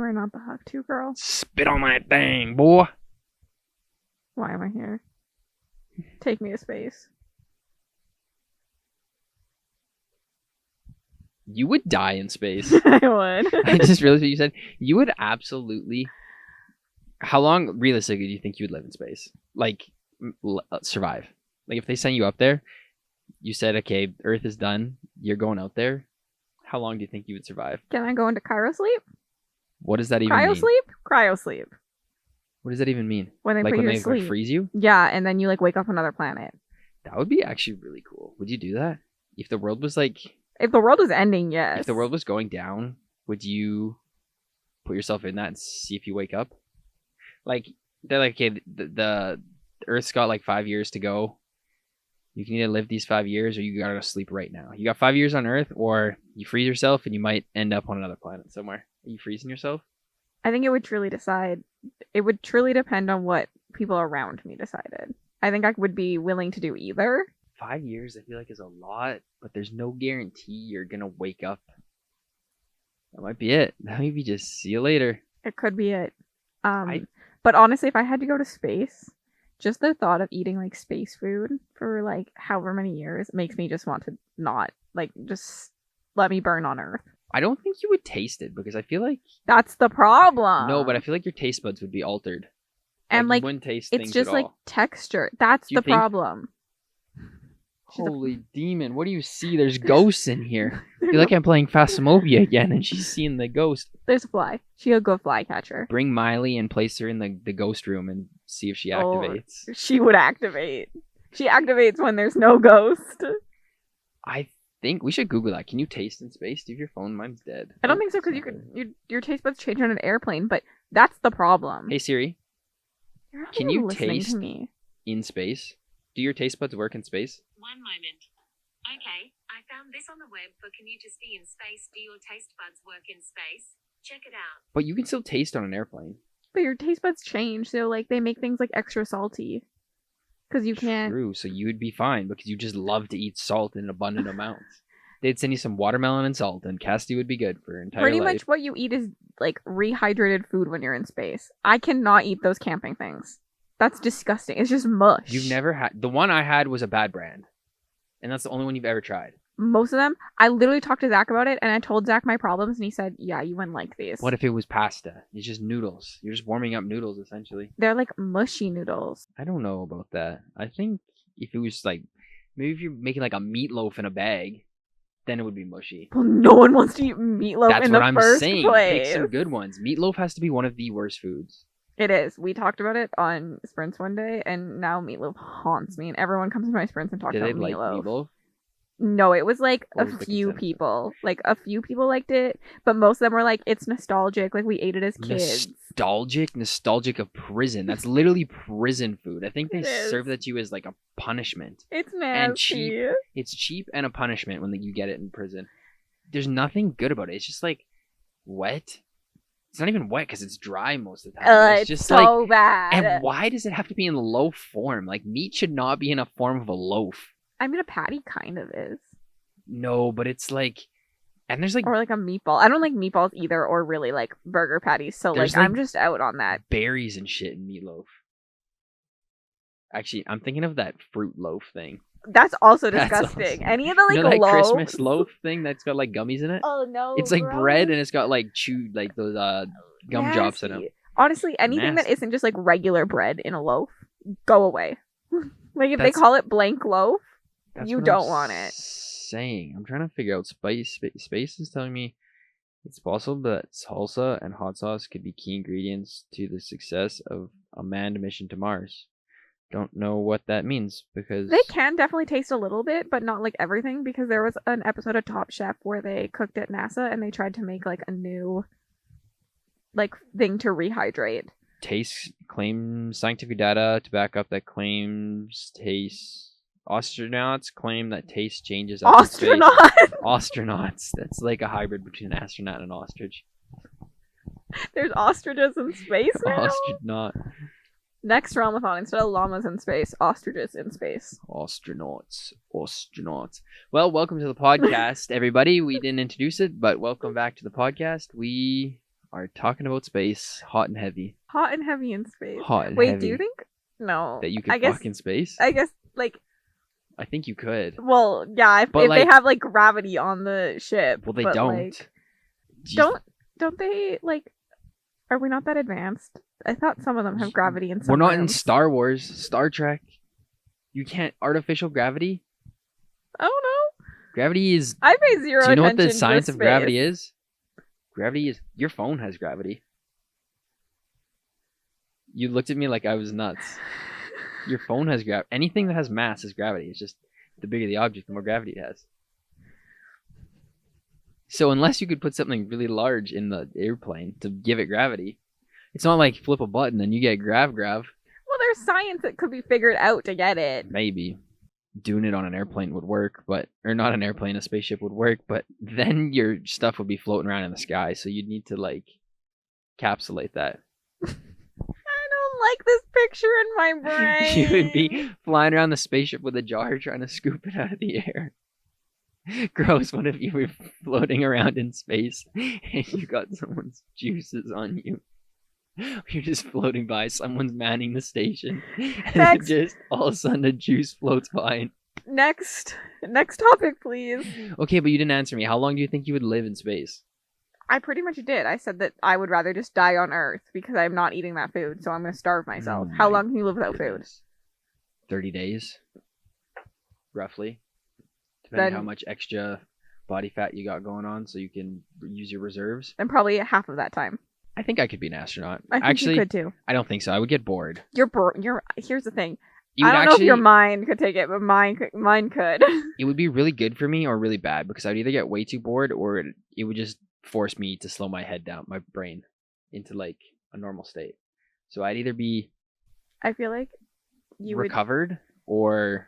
or not the Huck 2 girl? Spit on that thing, boy. Why am I here? Take me to space. You would die in space. I would. I just realized what you said. You would absolutely... How long, realistically, do you think you would live in space? Like, survive. Like, if they sent you up there, you said, okay, Earth is done, you're going out there, how long do you think you would survive? Can I go into cryosleep? What does that even mean? Cryosleep. What does that even mean? When they like put when you they to sleep. like, freeze you? Yeah, and then you like wake up on another planet. That would be actually really cool. Would you do that? If the world was like... If the world was ending, yes. If the world was going down, would you put yourself in that and see if you wake up? Like, they're like, okay, the Earth's got like 5 years to go. You can either live these 5 years or you gotta go sleep right now. You got 5 years on Earth, or you freeze yourself and you might end up on another planet somewhere. Are you freezing yourself? I think it would truly depend on what people around me decided. I think I would be willing to do either. 5 years, I feel like, is a lot, but there's no guarantee you're gonna wake up. That might be it. That might be just see you later. It could be it. But honestly, if I had to go to space, just the thought of eating like space food for like however many years makes me just want to not like just let me burn on Earth. I don't think you would taste it because I feel like that's the problem. No, but I feel like your taste buds would be altered. And like you wouldn't taste it's things just at like all. texture. That's the problem. Holy demon, what do you see? There's ghosts in here. I feel like I'm playing Phasmophobia again and she's seeing the ghost. There's a fly. She'll go fly catcher. Bring Miley and place her in the ghost room and see if she activates. She would activate. She activates when there's no ghost. I think we should Google that. Can you taste in space? Do you have your phone? Mine's dead. I don't think so because your taste buds change on an airplane, but that's the problem. Hey Siri, You're not can even you listening taste to me. in space? Do your taste buds work in space? One moment. Okay, I found this on the web for can you just be in space? Do your taste buds work in space? Check it out. But you can still taste on an airplane. But your taste buds change, so like they make things like extra salty. Because you can't. True, so you would be fine because you just love to eat salt in abundant amounts. They'd send you some watermelon and salt, and Cassidy would be good for her entire Pretty life. much what you eat is like rehydrated food when you're in space. I cannot eat those camping things. That's disgusting. It's just mush. You've never had... The one I had was a bad brand. And that's the only one you've ever tried. Most of them, I literally talked to Zach about it, and I told Zach my problems, and he said, yeah, you wouldn't like these. What if it was pasta? It's just noodles. You're just warming up noodles, essentially. They're like mushy noodles. I don't know about that. I think if it was like... Maybe if you're making like a meatloaf in a bag, then it would be mushy. Well, no one wants to eat meatloaf That's in what the I'm first saying. place. Pick some good ones. Meatloaf has to be one of the worst foods. It is. We talked about it on sprints one day, and now meatloaf haunts me, and everyone comes to my sprints and talks Did about they like meatloaf. meatloaf? No, it was like What a was the few consensus? people. Like a few people liked it, but most of them were like, it's nostalgic. Like we ate it as kids. Nostalgic of prison. That's literally prison food. I think they It is. serve that to you as like a punishment. It's nasty. And cheap. It's cheap and a punishment when you get it in prison. There's nothing good about it. It's just like wet. It's not even wet because it's dry most of the time. It's just so like, bad. and why does it have to be in loaf form? Like meat should not be in a form of a loaf. I mean, a patty kind of is. No, but it's like, and there's like Or like a meatball. I don't like meatballs either, or really like burger patties. So There's, like I'm like, just out on that. berries and shit in meatloaf. Actually, I'm thinking of that fruit loaf thing. That's also That's disgusting. awesome. Any of the like You know that loaves. Christmas loaf thing that's got like gummies in it? Oh no. It's like gross. bread and it's got like chewed like those gum drops in Nasty. it. Honestly, anything that Nasty. isn't just like regular bread in a loaf, go away. Like if they That's- call it blank loaf, That's you what don't I'm want it. Saying, I'm trying to figure out Space is telling me it's possible that salsa and hot sauce could be key ingredients to the success of a manned mission to Mars. Don't know what that means because They can definitely taste a little bit, but not like everything, because there was an episode of Top Chef where they cooked at NASA and they tried to make like a new like thing to rehydrate. taste claims scientific data to back up that claims taste. Astronauts claim that taste changes after space. Astronaut. Astronauts. That's like a hybrid between an astronaut and an ostrich. There's ostriches in space now. Astronaut. Next Ramathon, instead of llamas in space, ostriches in space. Astronauts. Well, welcome to the podcast, everybody. We didn't introduce it, but welcome back to the podcast. We are talking about space, hot and heavy. Hot and heavy in space. Hot and Wait, heavy. do you think? No. That you could I guess, fuck in space? I guess, like, I think you could. well, yeah, if But, they like- have, like, gravity on the ship. Well, they but, don't. Like, Do you- don't they, like, are we not that advanced? I thought some of them have gravity in some We're not in rooms. Star Wars, Star Trek. You can't artificial gravity. Oh, no. Gravity is. I pay zero Do you know what attention the to science of gravity space. is? Gravity is your phone has gravity. You looked at me like I was nuts. Your phone has gravity. Anything that has mass is gravity. It's just the bigger the object, the more gravity it has. So unless you could put something really large in the airplane to give it gravity, it's not like flip a button and you get grav. Well, there's science that could be figured out to get it. Maybe doing it on an airplane would work, or not an airplane, a spaceship would work, but then your stuff would be floating around in the sky, so you'd need to like encapsulate that. I don't like this picture in my brain. You would be flying around the spaceship with a jar trying to scoop it out of the air. Gross, what if you were floating around in space and you got someone's juices on you? You're just floating by, someone's manning the station, and then Next. just all of a sudden a juice floats by. Next topic, please. Okay, but you didn't answer me. How long do you think you would live in space? I pretty much did. I said that I would rather just die on Earth because I'm not eating that food, so I'm going to starve myself. Oh How my long can you live without food? Goodness. 30 days, roughly. Depending Then- how much extra body fat you got going on, so you can use your reserves. And probably half of that time. I think I could be an astronaut. I think Actually, you could too. I don't think so. I would get bored. Here's the thing. You I would don't know actually, if your mind could take it, but mine could. it would be really good for me or really bad, because I'd either get way too bored or it would just force me to slow my head down, my brain, into like a normal state. So I'd either be I feel like you recovered or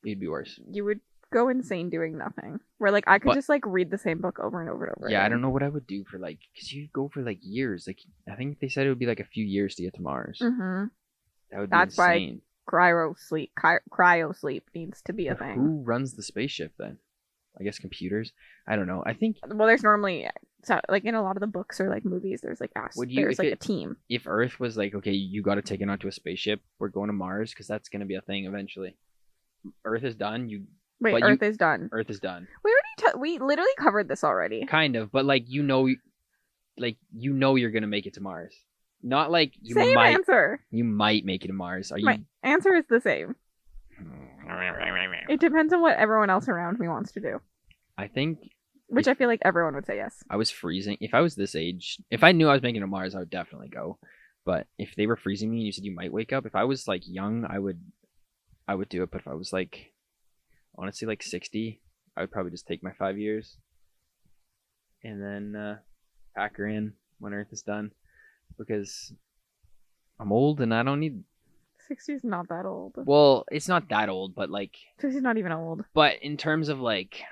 it'd be worse. would go insane doing nothing. Where like I could But- just like read the same book over and over and over. Yeah, I again. don't know what I would do for like, because you go for like years. Like I think they said it would be like a few years to get to Mars. Mm-hmm. That would That's be why insane. Cryo sleep needs to be a But thing. who runs the spaceship then? I guess computers. I don't know. I think Well, there's normally like in a lot of the books or like movies, there's like Would you- there's if like a it- team. if Earth was like, okay, you got to take it onto a spaceship. We're going to Mars because that's going to be a thing eventually. Earth is done. Wait, but you- Earth is done. Earth is done. We already we literally covered this already. Kind of, but like you're gonna make it to Mars. Not like you Same might. answer. You might make it to Mars. Are you? My answer is the same. It depends on what everyone else around me wants to do. I think Which I feel like everyone would say yes. I was freezing. If I was this age, if I knew I was making it to Mars, I would definitely go. But if they were freezing me and you said you might wake up, if I was like young, I would do it. But if I was like, honestly, like 60, I would probably just take my 5 years and then pack her in when Earth is done, because I'm old and I don't need. 60's not that old. Well, it's not that old, but like, 60's not even old. but in terms of like,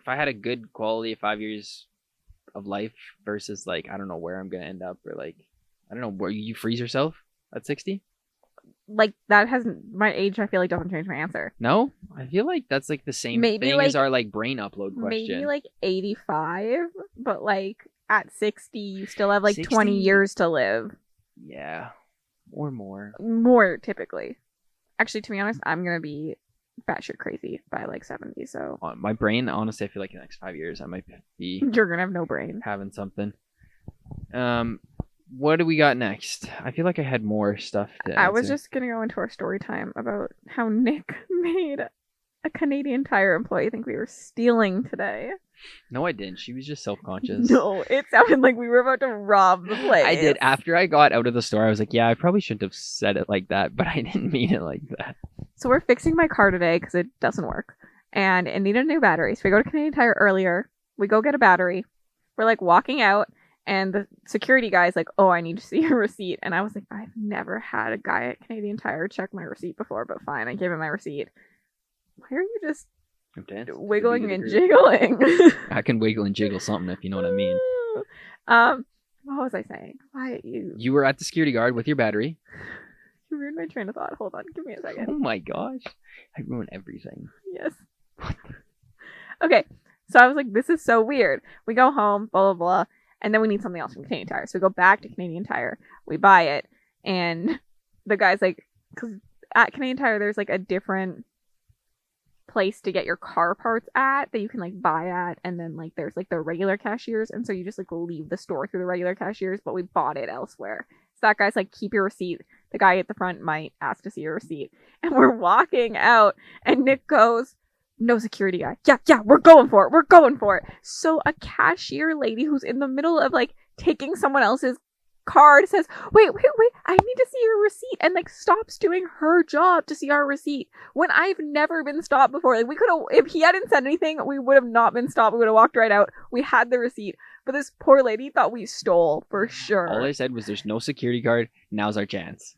if I had a good quality of 5 years of life versus like, I don't know where I'm gonna end up, or like, I don't know, where you freeze yourself at 60? Like that hasn't my age. I feel like doesn't change my answer. No, I feel like that's like the same Maybe, thing as like- our like brain upload question. Maybe like 85, but like at 60, you still have like 60? 20 years to live. Yeah, or more. More typically. Actually, to be honest, I'm gonna be batshit crazy by like 70. So My brain, honestly, I feel like in the next 5 years I might be you're gonna have no brain. having something. What do we got next? I feel like I had more stuff to I was answer. just gonna go into our story time about how Nick made a Canadian Tire employee think we were stealing today. No, I didn't. She was just self-conscious. No, it sounded like we were about to rob the place. I did. After I got out of the store, I was like, yeah, I probably shouldn't have said it like that, but I didn't mean it like that. So we're fixing my car today because it doesn't work. And it needed a new battery. So we go to Canadian Tire earlier. We go get a battery. We're like walking out. And the security guy's like, oh, I need to see your receipt. And I was like, I've never had a guy at Canadian Tire check my receipt before. But fine, I gave him my receipt. Why are you just I'm dancing. wiggling and jiggling? I can wiggle and jiggle something if you know what I mean. What was I saying? Why you You were at the security guard with your battery. ruined my train of thought. Hold on, give me a Oh second. my gosh. I ruin everything. Yes. Okay, so I was like, this is so weird. We go home, blah blah blah, And then we need something else from Canadian Tire. So we go back to Canadian Tire. We buy it. And the guy's like, because at Canadian Tire, there's like a different place to get your car parts at that you can like buy at. And then like there's like the regular cashiers. And so you just like leave the store through the regular cashiers, but we bought it elsewhere. So that guy's like, keep your receipt. The guy at the front might ask to see your receipt. And we're walking out and Nick goes, no security guy. Yeah, we're going for it. So a cashier lady who's in the middle of like taking someone else's card says, wait, I need to see your receipt, and like stops doing her job to see our receipt when I've never been stopped before. Like we could have, if he hadn't said anything, we would have not been stopped. We would have walked right out. We had the receipt, but this poor lady thought we stole for sure. All I said was there's no security guard. Now's our chance.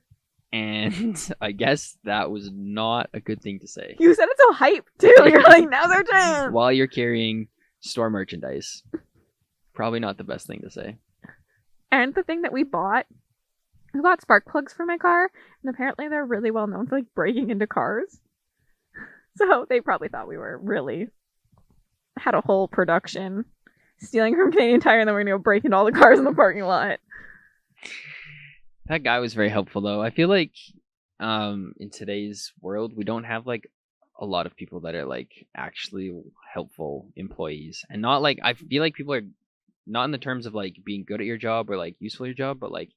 And I guess that was not a good thing to say. You said it so hype too. You're like, now's our chance. While you're carrying store merchandise. Probably not the best thing to say. And the thing that we bought spark plugs for my car, and apparently they're really well known for like breaking into cars. So they probably thought we were really had a whole production stealing from Canadian Tire, and then we're gonna go break into all the cars in the parking lot. That guy was very helpful, though. I feel like in today's world, we don't have like a lot of people that are like actually helpful employees, and not like I feel like people are not in the terms of like being good at your job or like useful at your job, but like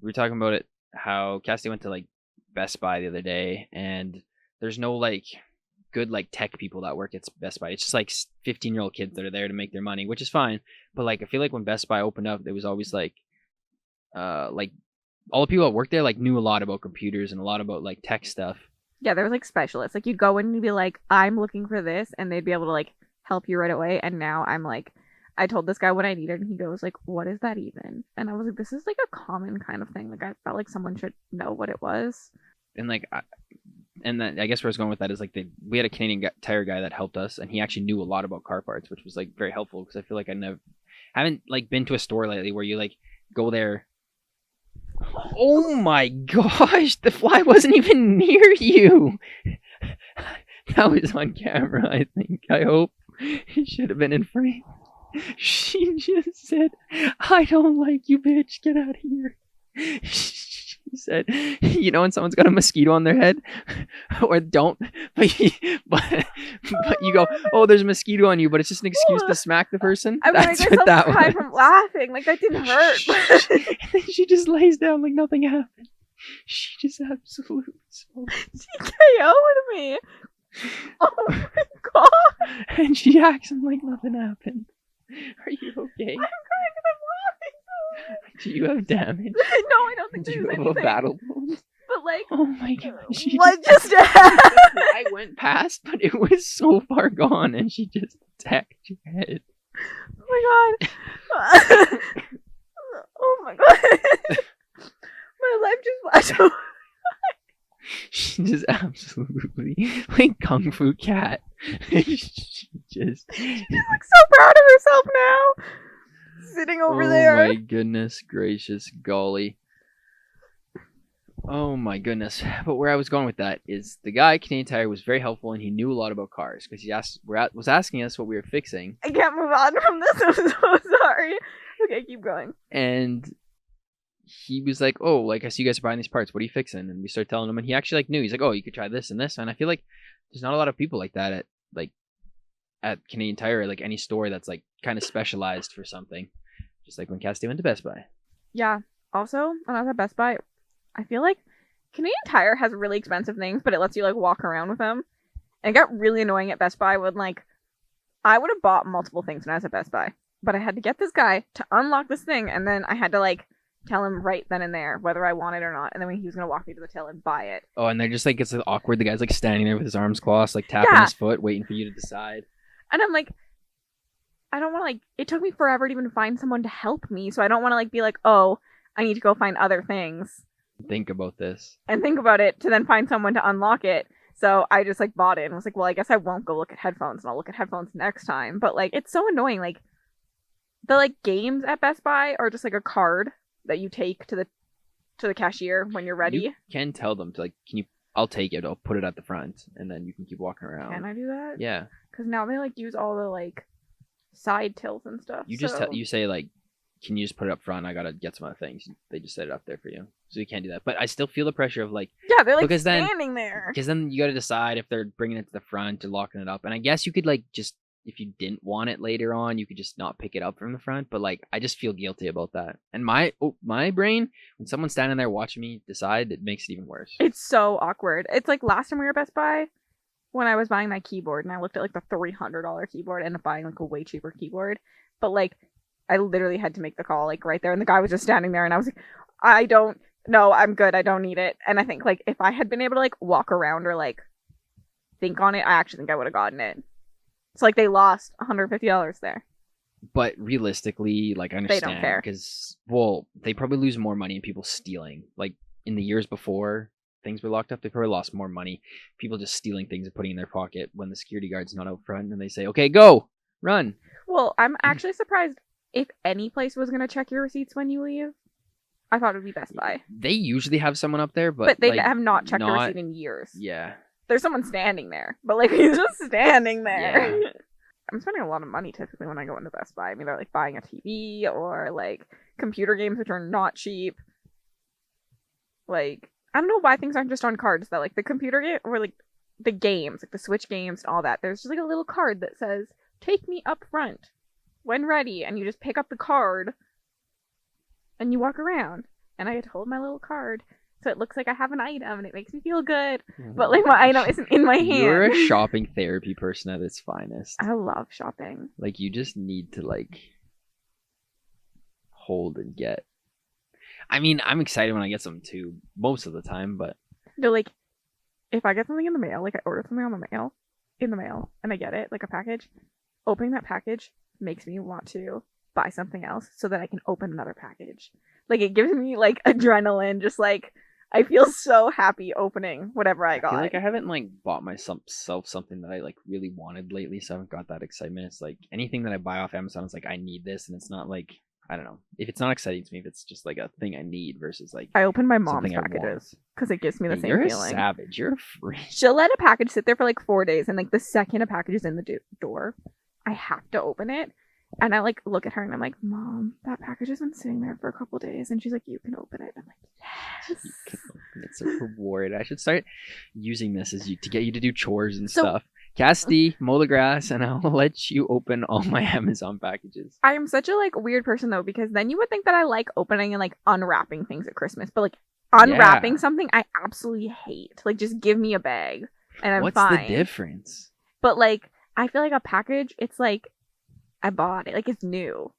we were talking about it how Cassidy went to like Best Buy the other day, and there's no like good like tech people that work at Best Buy. It's just like 15-year-old kids that are there to make their money, which is fine. But like I feel like when Best Buy opened up, there was always like all the people that worked there like knew a lot about computers and a lot about like tech stuff. Yeah, there was like specialists. Like you'd go in and you'd be like, I'm looking for this, and they'd be able to like help you right away. And now I'm like, I told this guy what I needed, and he goes like, what is that even? And I was like, this is like a common kind of thing. Like I felt like someone should know what it was. And like I guess where I was going with that is like we had a Canadian Tire guy that helped us, and he actually knew a lot about car parts, which was like very helpful because I feel like I haven't like been to a store lately where you like go there. Oh my gosh, the fly wasn't even near you. That was on camera, I think. I hope it should have been in frame. She just said, I don't like you, bitch. Get out of here. She said, you know when someone's got a mosquito on their head? Or don't, but you go, oh, there's a mosquito on you, but it's just an excuse to smack the person? I mean, That's I what that cried was. from laughing. Like, that didn't hurt. And then she just lays down like nothing happened. She just absolutely She KO'd me. Oh my god. And she acts like nothing happened. Are you okay? I'm crying because I'm laughing. Do you have damage? No, I don't think Do there's you have anything. a battle wound? But like, Oh my god. what just happened? I went past, but it was so far gone, and she just attacked your head. Oh my god. Oh my god. My life just flashed over. She just absolutely like Kung Fu Cat. She just She's like so proud of herself now. Sitting over there. Oh my goodness gracious golly. Oh my goodness. But where I was going with that is the guy at Canadian Tire was very helpful, and he knew a lot about cars because he was asking us what we were fixing. I can't move on from this. I'm so sorry. Okay, keep going. And he was like, oh, like I see you guys are buying these parts. What are you fixing? And we started telling him, and he actually like knew. He's like, oh, you could try this and this. And I feel like there's not a lot of people like that at Canadian Tire, or like any store that's like kind of specialized for something. Just like when Cassidy went to Best Buy. Yeah. Also, when I was at Best Buy, I feel like Canadian Tire has really expensive things, but it lets you like walk around with them. And it got really annoying at Best Buy when like I would have bought multiple things when I was at Best Buy, but I had to get this guy to unlock this thing, and then I had to like tell him right then and there whether I want it or not, and then when he was gonna walk me to the till and buy it. Oh, and they're just like, it's awkward. The guy's like standing there with his arms crossed, like tapping his foot, waiting for you to decide. And I'm like, I don't want to like. It took me forever to even find someone to help me, so I don't want to like be like, oh, I need to go find other things. Think about this. And think about it to then find someone to unlock it. So I just like bought it and was like, well, I guess I won't go look at headphones, and I'll look at headphones next time. But like, it's so annoying. Like the like games at Best Buy are just like a card that you take to the cashier when you're ready. You can tell them to like, I'll take it. I'll put it at the front, and then you can keep walking around. Can I do that? Yeah. Because now they like use all the like side tilts and stuff. You just you say like can you just put it up front? I gotta get some other things. They just set it up there for you, so you can't do that. But I still feel the pressure of like, Yeah, they're like because standing there. Because then you gotta decide if they're bringing it to the front or locking it up. And I guess you could like just, if you didn't want it later on, you could just not pick it up from the front. But like, I just feel guilty about that. And my brain, when someone's standing there watching me decide, it makes it even worse. It's so awkward. It's like last time we were at Best Buy when I was buying my keyboard, and I looked at like the $300 keyboard and ended up buying like a way cheaper keyboard. But like, I literally had to make the call like right there, and the guy was just standing there, and I was like, I don't know, I'm good, I don't need it. And I think like if I had been able to like walk around or like think on it, I actually think I would have gotten it. It's like they lost $150 there. But realistically, like I understand, they don't care because well, they probably lose more money in people stealing. Like in the years before things were locked up, they probably lost more money. People just stealing things and putting in their pocket when the security guard's not out front, and they say, "Okay, go, run." Well, I'm actually surprised if any place was gonna check your receipts when you leave. I thought it would be Best Buy. They usually have someone up there, but they like, have not checked the receipt in years. Yeah. There's someone standing there, but like he's just standing there. Yeah. I'm spending a lot of money typically when I go into Best Buy. I mean, they're like buying a TV or like computer games, which are not cheap. Like, I don't know why things aren't just on cards though. Like the computer game or like the games, like the Switch games and all that. There's just like a little card that says, "Take me up front when ready," and you just pick up the card and you walk around. And I get to hold my little card, so it looks like I have an item, and it makes me feel good. But like my item isn't in my hand. You're a shopping therapy person at its finest. I love shopping. Like you just need to like hold and get. I mean, I'm excited when I get something too, most of the time, but no, like if I get something in the mail, like I order something in the mail, and I get it, like a package, opening that package makes me want to buy something else so that I can open another package. Like it gives me like adrenaline, just like I feel so happy opening whatever I got. I feel like I haven't like bought myself something that I like really wanted lately, so I haven't got that excitement. It's like anything that I buy off Amazon, it's like I need this, and it's not like, I don't know, if it's not exciting to me, if it's just like a thing I need versus like I open my mom's packages because it gives me the same feeling. You're a savage. You're a freak. She'll let a package sit there for like 4 days, and like the second a package is in the door, I have to open it. And I like look at her and I'm like, "Mom, that package has been sitting there for a couple days." And she's like, "You can open it." I'm like, "Yes." You can open it. It's a reward. I should start using this as to get you to do chores and stuff. Cassidy, mow the grass, and I'll let you open all my Amazon packages. I am such a like weird person though, because then you would think that I like opening and like unwrapping things at Christmas, but like unwrapping something I absolutely hate. Like just give me a bag and I'm fine. What's the difference? But like I feel like a package, it's like I bought it. Like, it's new.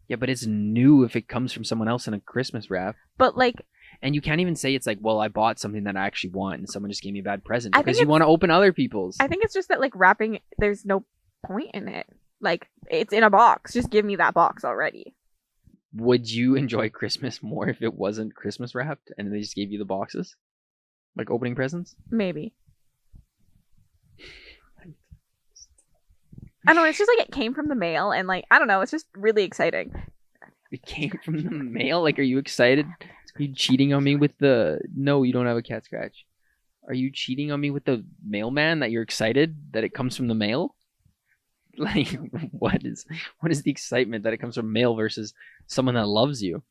Yeah, but it's new if it comes from someone else in a Christmas wrap. But, like... And you can't even say it's like, well, I bought something that I actually want and someone just gave me a bad present. Because you want to open other people's. I think it's just that, like, wrapping, there's no point in it. Like, it's in a box. Just give me that box already. Would you enjoy Christmas more if it wasn't Christmas wrapped and they just gave you the boxes? Like opening presents? Maybe. I don't know, it's just like it came from the mail and like, I don't know, it's just really exciting. It came from the mail? Like, are you excited? Are you cheating on me with the... No, you don't have a cat scratch. Are you cheating on me with the mailman that you're excited that it comes from the mail? Like, what is the excitement that it comes from mail versus someone that loves you?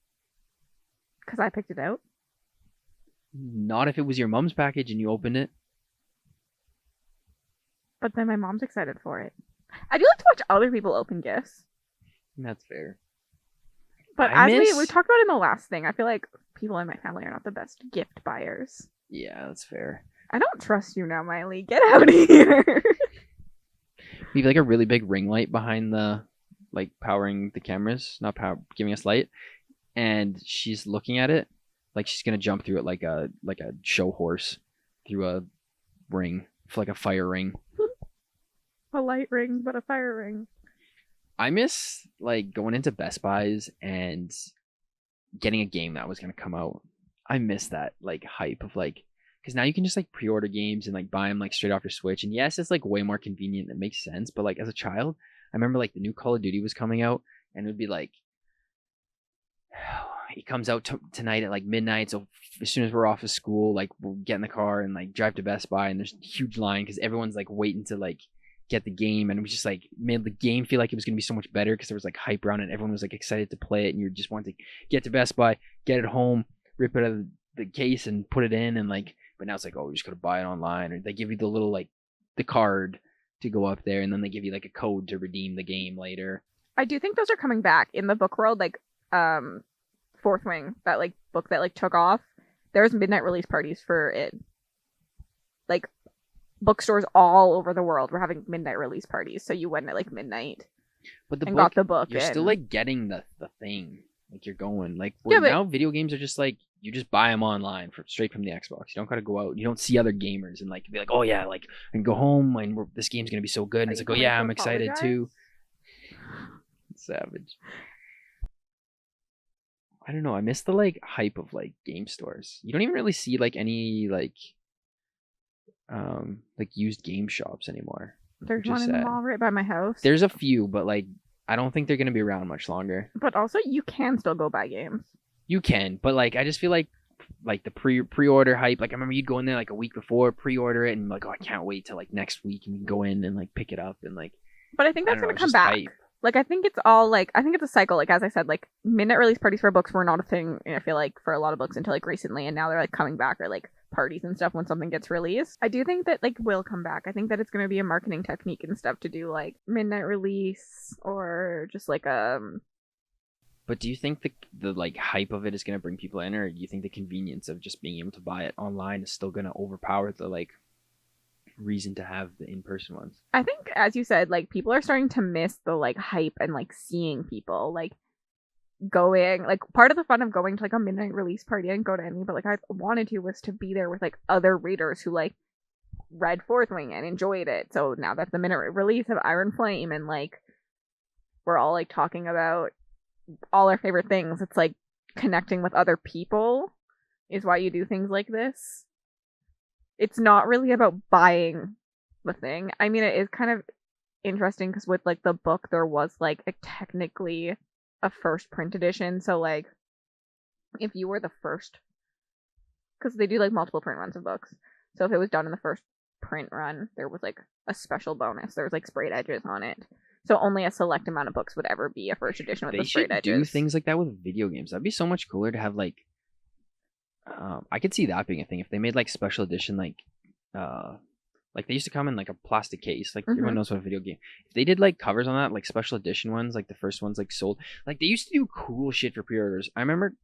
Because I picked it out? Not if it was your mom's package and you opened it. But then my mom's excited for it. I do like to watch other people open gifts. That's fair. But we talked about in the last thing, I feel like people in my family are not the best gift buyers. Yeah, that's fair. I don't trust you now, Miley. Get out of here. We have like a really big ring light behind the, like, powering the cameras, not giving us light. And she's looking at it like she's gonna jump through it like a show horse through a ring, like a fire ring. A light ring, but a fire ring. I miss like going into Best Buys and getting a game that was gonna come out. I miss that like hype of like, because now you can just like pre-order games and like buy them like straight off your Switch. And yes, it's like way more convenient. It makes sense. But like as a child, I remember like the new Call of Duty was coming out, and it would be like, it comes out tonight at like midnight. So as soon as we're off of school, like we'll get in the car and like drive to Best Buy, and there's a huge line because everyone's like waiting to like get the game, and it was just like made the game feel like it was gonna be so much better because there was like hype around it. And everyone was like excited to play it, and you just wanted to get to Best Buy, get it home, rip it out of the case, and put it in, and like. But now it's like, oh, you just gotta buy it online, or they give you the little like the card to go up there, and then they give you like a code to redeem the game later. I do think those are coming back in the book world, like Fourth Wing, that like book that like took off. There's midnight release parties for it. Like bookstores all over the world were having midnight release parties, so you went at like midnight. But the and book, got the book. You're and... still like getting the thing. Like you're going like Yeah, but... now video games are just like you just buy them online straight from the Xbox. You don't gotta go out. You don't see other gamers and like be like, oh yeah, like and go home and this game's gonna be so good. And it's like, oh yeah, I'm excited too. Savage. I don't know. I miss the like hype of like game stores. You don't even really see like any like used game shops anymore. There's one in the mall right by my house. There's a few, but like I don't think they're gonna be around much longer. But also you can still go buy games. You can, but like I just feel like the pre-order hype. Like I remember you'd go in there like a week before, pre-order it, and like, oh, I can't wait till like next week and you can go in and like pick it up and like. But I think that's gonna come back. Hype. Like I think it's all like I think it's a cycle. Like as I said, like midnight release parties for books were not a thing. I feel like for a lot of books until like recently, and now they're like coming back, or like parties and stuff when something gets released. I do think that like will come back. I think that it's gonna be a marketing technique and stuff to do like midnight release or just like But do you think the like hype of it is gonna bring people in, or do you think the convenience of just being able to buy it online is still gonna overpower the like reason to have the in-person ones? I think, as you said, like people are starting to miss the like hype and like seeing people like going. Like part of the fun of going to like a midnight release party, I didn't go to any, but like I wanted to was to be there with like other readers who like read Fourth Wing and enjoyed it. So now that's the midnight release of Iron Flame, and like we're all like talking about all our favorite things. It's like connecting with other people is why you do things like this. It's not really about buying the thing. I mean, it is kind of interesting because with like the book, there was like technically a first print edition. So like if you were the first, because they do like multiple print runs of books. So if it was done in the first print run, there was like a special bonus. There was like sprayed edges on it. So only a select amount of books would ever be a first edition with the sprayed edges. They should do things like that with video games. That'd be so much cooler to have like. I could see that being a thing if they made like special edition like they used to come in like a plastic case. Like everyone knows what a video game. If they did like covers on that, like special edition ones, like the first ones like sold. Like they used to do cool shit for pre-orders. I remember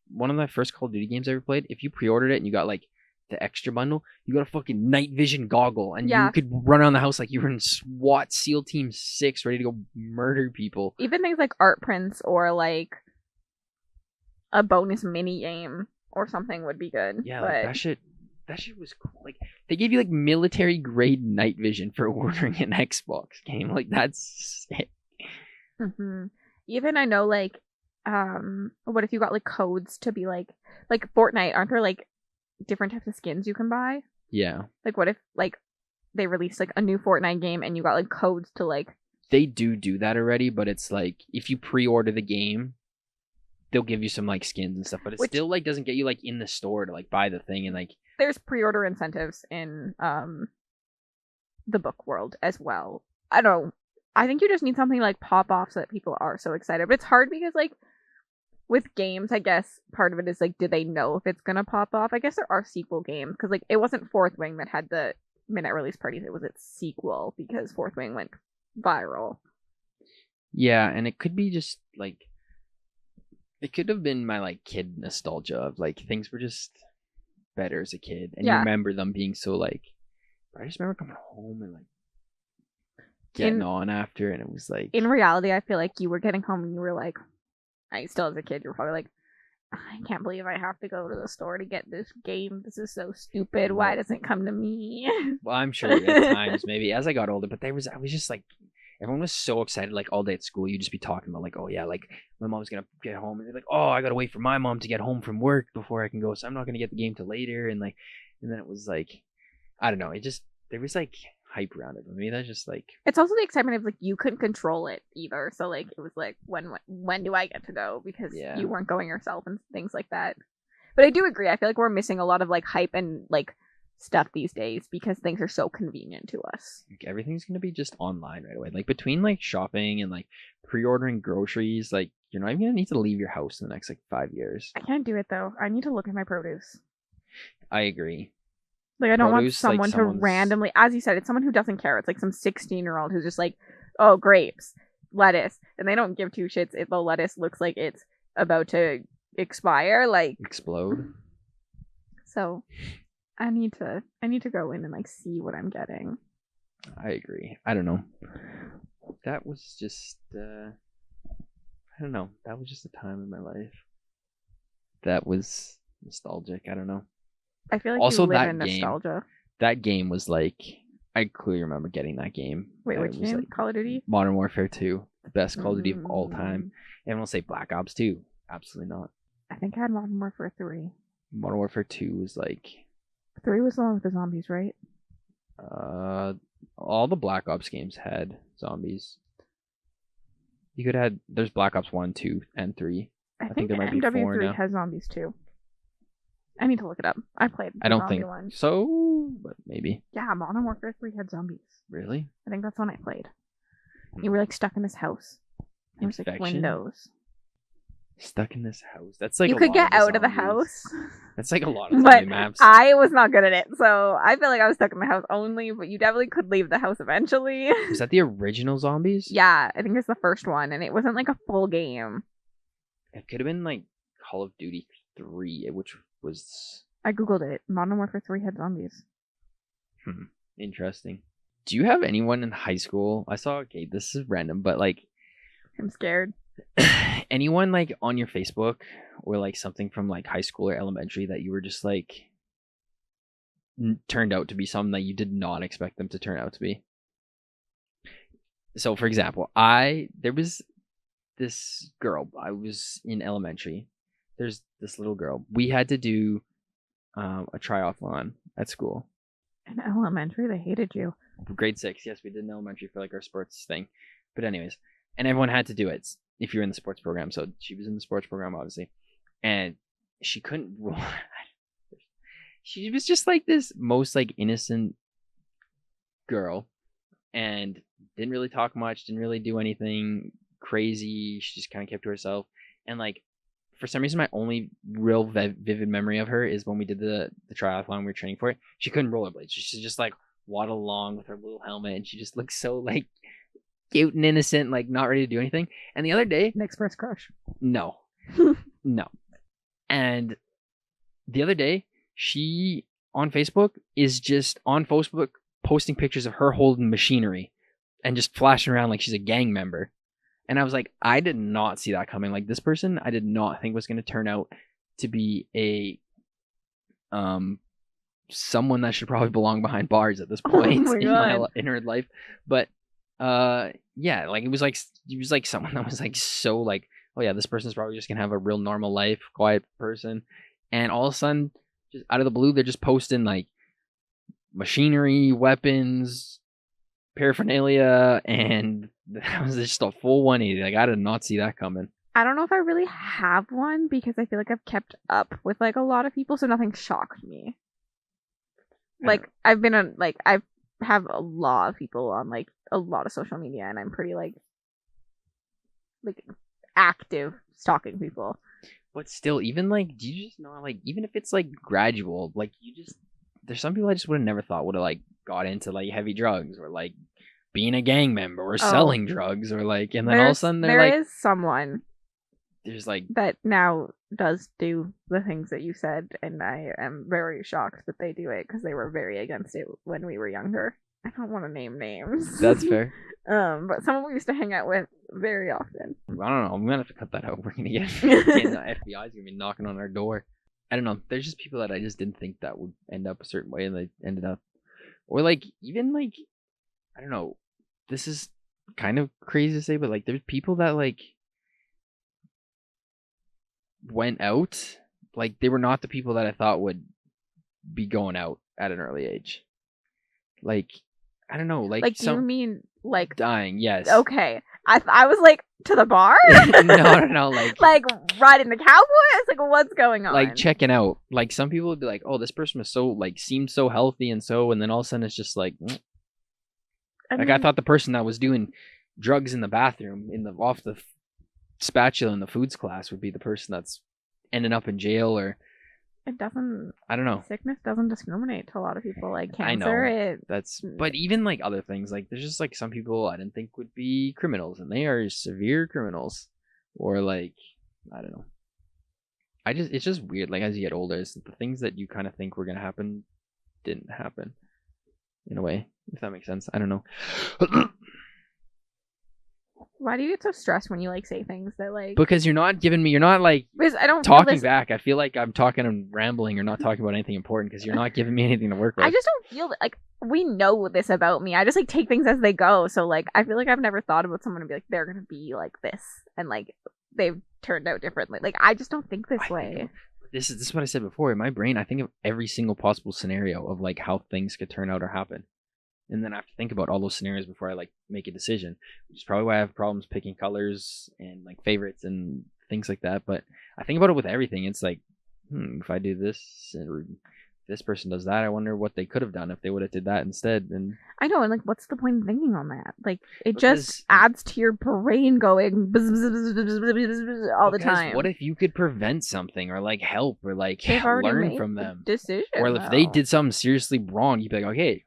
one of the first Call of Duty games I ever played. If you pre-ordered it and you got like the extra bundle, you got a fucking night vision goggle, and you could run around the house like you were in SWAT SEAL Team 6 ready to go murder people. Even things like art prints or like a bonus mini game or something would be good. Yeah, but... like that shit was cool. Like they gave you like military grade night vision for ordering an Xbox game. Like that's sick. Even I know like what if you got like codes to be like Fortnite, aren't there like different types of skins you can buy? Yeah. Like what if like they released like a new Fortnite game and you got like codes to like. They do that already, but it's like if you pre-order the game, they'll give you some like skins and stuff, but it still like doesn't get you like in the store to like buy the thing. And like there's pre-order incentives in the book world as well. I don't know. I think you just need something like pop off so that people are so excited. But it's hard because like with games, I guess part of it is like, do they know if it's gonna pop off? I guess there are sequel games because like it wasn't Fourth Wing that had the midnight release parties. It was its sequel because Fourth Wing went viral. Yeah, and it could be just like. It could have been my like kid nostalgia of like things were just better as a kid, and you remember them being so like. I just remember coming home and like getting on after, and it was like. In reality, I feel like you were getting home and you were like, still as a kid, you were probably like, I can't believe I have to go to the store to get this game. This is so stupid. Why doesn't it come to me? Well, I'm sure at times maybe as I got older, but I was just like. Everyone was so excited, like all day at school. You'd just be talking about, like, oh yeah, like my mom's gonna get home, and they're like, oh, I gotta wait for my mom to get home from work before I can go, so I'm not gonna get the game till later. And like, and then it was like, I don't know, there was like hype around it. I mean, that's just like. It's also the excitement of like you couldn't control it either, so like it was like when do I get to go because you weren't going yourself and things like that. But I do agree. I feel like we're missing a lot of like hype and like stuff these days because things are so convenient to us. Like, everything's gonna be just online right away. Like between like shopping and like pre-ordering groceries, like you're not even gonna need to leave your house in the next like 5 years. I can't do it though. I need to look at my produce. I agree. Like I don't want Produce, like, someone to someone's- randomly, as you said, it's someone who doesn't care. It's like some 16-year-old who's just like, oh, grapes, lettuce, and they don't give two shits if the lettuce looks like it's about to expire. Like Explode. so. I need to go in and like see what I'm getting. I agree. I don't know. That was just I don't know. That was just a time in my life that was nostalgic. I don't know. I feel like Also, you live that in game- nostalgia. That game was like, I clearly remember getting that game. Wait, It which was game? like Call of Duty? Modern Warfare 2, the best Call of Duty of all time. Mm, Everyone will say Black Ops 2. Absolutely not. I think I had Modern Warfare 3. Modern Warfare 2 was like 3 was the one with the zombies, right? all the Black Ops games had zombies. You could have there's Black Ops 1, 2, and 3. I think think there might be 4 MW3 now. has zombies too. I need to look it up. I played the I don't zombie think one. so, but maybe. Yeah, Modern Warfare 3 had zombies. Really? I think that's when I played. You were like stuck in this house. There was like Infection? windows. Stuck in this house. That's like You a could lot get out of the zombies. house. That's like a lot of But zombie maps. I was not good at it, so I feel like I was stuck in the house only, but you definitely could leave the house eventually. Was that the original zombies? Yeah, I think it's the first one, and it wasn't like a full game. It could have been like Call of Duty 3, which was I googled it. Modern Warfare 3 had zombies. interesting. Do you have anyone in high school? I saw, okay, this is random, but like I'm scared. anyone like on your Facebook or like something from like high school or elementary that you were just like turned out to be something that you did not expect them to turn out to be? So for example, there was this girl. I was in elementary. There's this little girl. We had to do a triathlon at school. In elementary, they hated you. Grade 6, yes, we did in elementary for like our sports thing. But anyways, and everyone had to do it if you're in the sports program. So she was in the sports program, obviously, and she couldn't roll. She was just like this most like innocent girl, and didn't really talk much, didn't really do anything crazy. She just kind of kept to herself. And like for some reason, my only real vivid memory of her is when we did the triathlon. We were training for it. She couldn't rollerblade. She just like waddle along with her little helmet, and she just looked so like cute and innocent, like not ready to do anything. And the other day, An express crush. no. No. And the other day, she on Facebook is just on Facebook posting pictures of her holding machinery and just flashing around like she's a gang member. And I was like, I did not see that coming. Like this person, I did not think was going to turn out to be a someone that should probably belong behind bars at this point my God. in her life. But yeah, like it was like someone that was like so like, oh yeah, this person's probably just gonna have a real normal life, quiet person. And all of a sudden, just out of the blue, they're just posting like machinery, weapons, paraphernalia, and that was just a full 180. Like I did not see that coming. I don't know if I really have one because I feel like I've kept up with like a lot of people, so nothing shocked me. Like I've been on like I have a lot of people on like a lot of social media, and I'm pretty like active stalking people. But still, even like, do you just know, like, even if it's like gradual, like you just, there's some people I just would have never thought would have like got into like heavy drugs or like being a gang member or selling drugs or like, and then all of a sudden there is someone there's like that now does do the things that you said, and I am very shocked that they do it because they were very against it when we were younger. I don't want to name names. that's fair. But someone we used to hang out with very often. I don't know. I'm gonna have to cut that out. We're gonna get the FBI's gonna be knocking on our door. I don't know. There's just people that I just didn't think that would end up a certain way, and they ended up, or like even like, I don't know. This is kind of crazy to say, but like there's people that like went out, like they were not the people that I thought would be going out at an early age. Like I don't know, like you mean like dying, yes. okay. I was like To the bar? No, like like riding the Cowboys? Like what's going on? like checking out. Like some people would be like, oh, this person was so like seemed so healthy and then all of a sudden it's just like I thought the person that was doing drugs in the bathroom off the spatula in the foods class would be the person that's ending up in jail or it doesn't. I don't know. Sickness doesn't discriminate to a lot of people. Like cancer, I know but even like other things, like there's just like some people I didn't think would be criminals, and they are severe criminals, or like I don't know. It's just weird. Like as you get older, it's the things that you kind of think were gonna happen didn't happen, in a way. If that makes sense, I don't know. Why do you get so stressed when you like say things that like? Because you're not like because I don't talking back. I feel like I'm talking and rambling or not talking about anything important because you're not giving me anything to work with. I just don't feel that, like we know this about me. I just like take things as they go. So like I feel like I've never thought about someone and be like they're gonna be like this and like they've turned out differently. Like I just don't think this way. This is what I said before. In my brain, I think of every single possible scenario of like how things could turn out or happen. And then I have to think about all those scenarios before I like make a decision, which is probably why I have problems picking colors and like favorites and things like that. But I think about it with everything. It's like, if I do this or if this person does that, I wonder what they could have done if they would have did that instead. And I know, and like, what's the point of thinking on that? Like, it just adds to your brain going bzz, bzz, bzz, bzz, bzz, bzz, all the time. What if you could prevent something or like help or like learn from them? Decision, or if they did something seriously wrong, you'd be like, okay,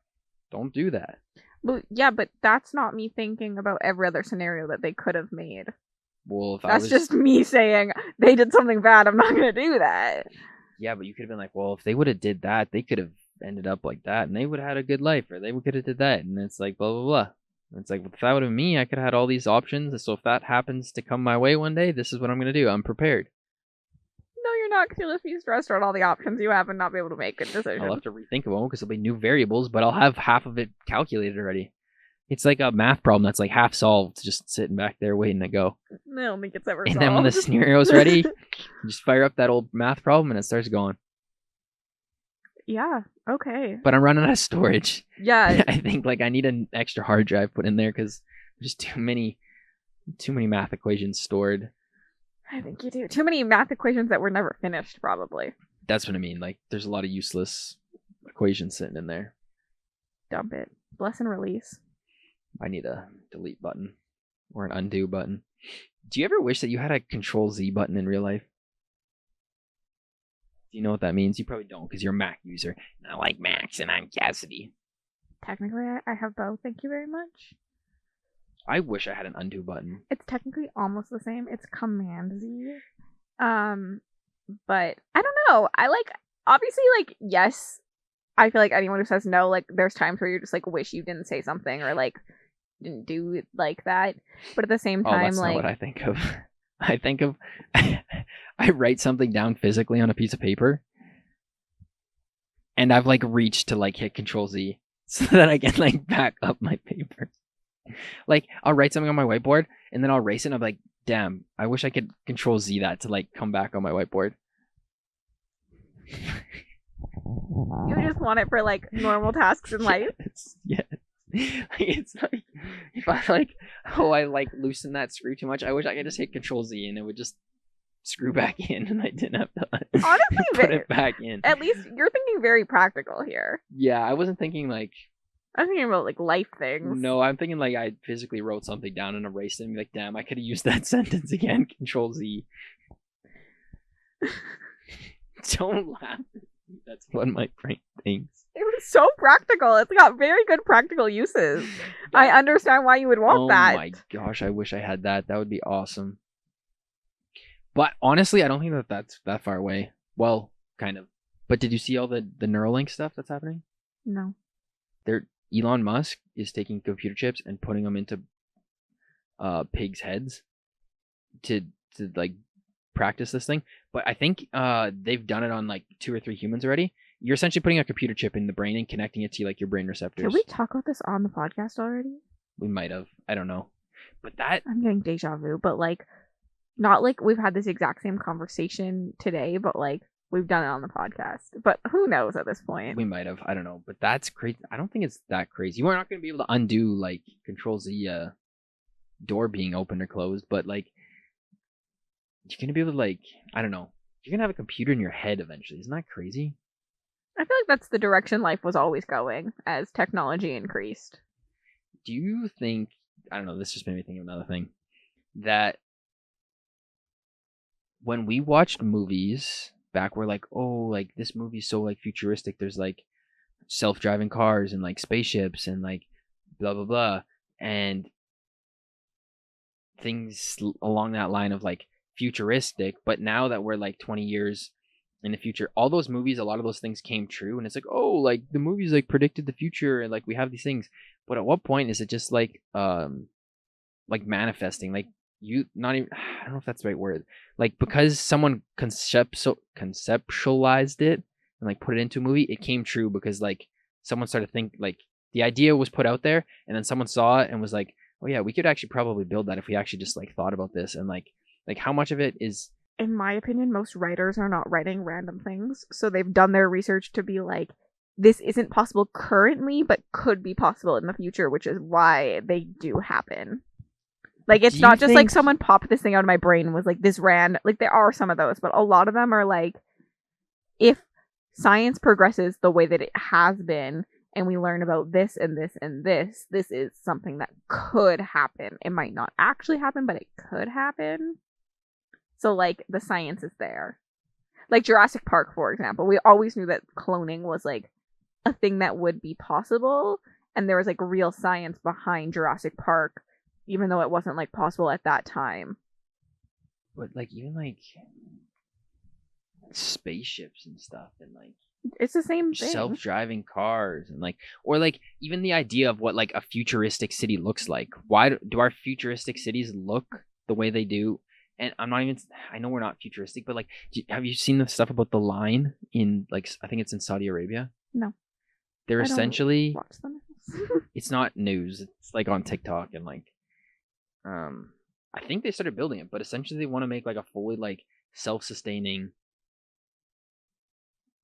don't do that. Well, yeah, but that's not me thinking about every other scenario that they could have made. Well, that's just me saying they did something bad. I'm not going to do that. Yeah, but you could have been like, well, if they would have did that, they could have ended up like that, and they would have had a good life, or they could have did that, and it's like blah blah blah. And it's like, well, if that would have been me, I could have had all these options. So if that happens to come my way one day, this is what I'm going to do. I'm prepared. No, you're not, because you'll just be stressed out all the options you have and not be able to make good decisions. I'll have to rethink about them because there'll be new variables, but I'll have half of it calculated already. It's like a math problem that's like half solved, just sitting back there waiting to go. I don't think it's ever solved. And then when the scenario's ready, you just fire up that old math problem and it starts going. Yeah, okay. But I'm running out of storage. Yeah. I think like I need an extra hard drive put in there because there's too many math equations stored. I think you do. Too many math equations that were never finished, probably. That's what I mean. Like, there's a lot of useless equations sitting in there. Dump it. Bless and release. I need a delete button or an undo button. Do you ever wish that you had a Control Z button in real life? Do you know what that means? You probably don't because you're a Mac user. And I like Macs and I'm Cassidy. Technically, I have both. Thank you very much. I wish I had an undo button. It's technically almost the same. It's Command Z. But I don't know. I like, obviously, like, yes, I feel like anyone who says no, like, there's times where you're just like, wish you didn't say something or like didn't do it like that. But at the same time, that's like, not what I think of. I think of I write something down physically on a piece of paper, and I've like reached to like hit Control Z so that I can like back up my paper. Like, I'll write something on my whiteboard, and then I'll erase it, and I'm like, damn, I wish I could Control Z that to, like, come back on my whiteboard. You just want it for, like, normal tasks in life? Yes. It's like, if I, like, I, like, loosen that screw too much, I wish I could just hit Control Z, and it would just screw back in, and I didn't have to honestly put it back in. At least you're thinking very practical here. Yeah, I wasn't thinking, like, I'm thinking about, like, life things. No, I'm thinking, like, I physically wrote something down and erased it and be like, damn, I could have used that sentence again. Control Z. Don't laugh. That's what my brain thinks. It was so practical. It's got very good practical uses. I understand why you would want that. Oh my gosh, I wish I had that. That would be awesome. But honestly, I don't think that that's that far away. Well, kind of. But did you see all the Neuralink stuff that's happening? No. Elon Musk is taking computer chips and putting them into pigs' heads to like practice this thing. But I think they've done it on like 2 or 3 humans already. You're essentially putting a computer chip in the brain and connecting it to like your brain receptors. Did we talk about this on the podcast already? We might have. I don't know. But I'm getting deja vu, but like not like we've had this exact same conversation today, but like we've done it on the podcast, but who knows at this point? We might have. I don't know. But that's crazy. I don't think it's that crazy. You are not going to be able to undo like Control Z door being opened or closed, but like you're gonna be able to like, I don't know, you're gonna have a computer in your head eventually. Isn't that crazy? I feel like that's the direction life was always going as technology increased. Do you think, I don't know, this just made me think of another thing, that when we watched movies back, we're like, oh, like this movie's so like futuristic. There's like self-driving cars and like spaceships and like blah blah blah, and things along that line of like futuristic. But now that we're like 20 years in the future, all those movies, a lot of those things came true, and it's like, oh, like the movies like predicted the future, and like we have these things. But at what point is it just like manifesting? Like you not even, I don't know if that's the right word. Like because someone conceptualized it and like put it into a movie, it came true because like someone started to think, like the idea was put out there, and then someone saw it and was like, oh yeah, we could actually probably build that if we actually just like thought about this. And like how much of it is, in my opinion, most writers are not writing random things. So they've done their research to be like, this isn't possible currently, but could be possible in the future, which is why they do happen. Like, it's not just like someone popped this thing out of my brain and was like, this like there are some of those, but a lot of them are like, if science progresses the way that it has been, and we learn about this and this and this is something that could happen. It might not actually happen, but it could happen. So, like, the science is there. Like Jurassic Park, for example. We always knew that cloning was, like, a thing that would be possible. And there was, like, real science behind Jurassic Park, even though it wasn't, like, possible at that time. but like even like spaceships and stuff, and like it's the same thing. Self-driving cars, and like, or like even the idea of what like a futuristic city looks like. Why do our futuristic cities look the way they do? And I'm not even, I know we're not futuristic, but like, have you seen the stuff about the line in like, I think it's in Saudi Arabia? No. They're essentially, watch them. it's not news. It's like on TikTok, and like, I think they started building it, but essentially they want to make like a fully like self-sustaining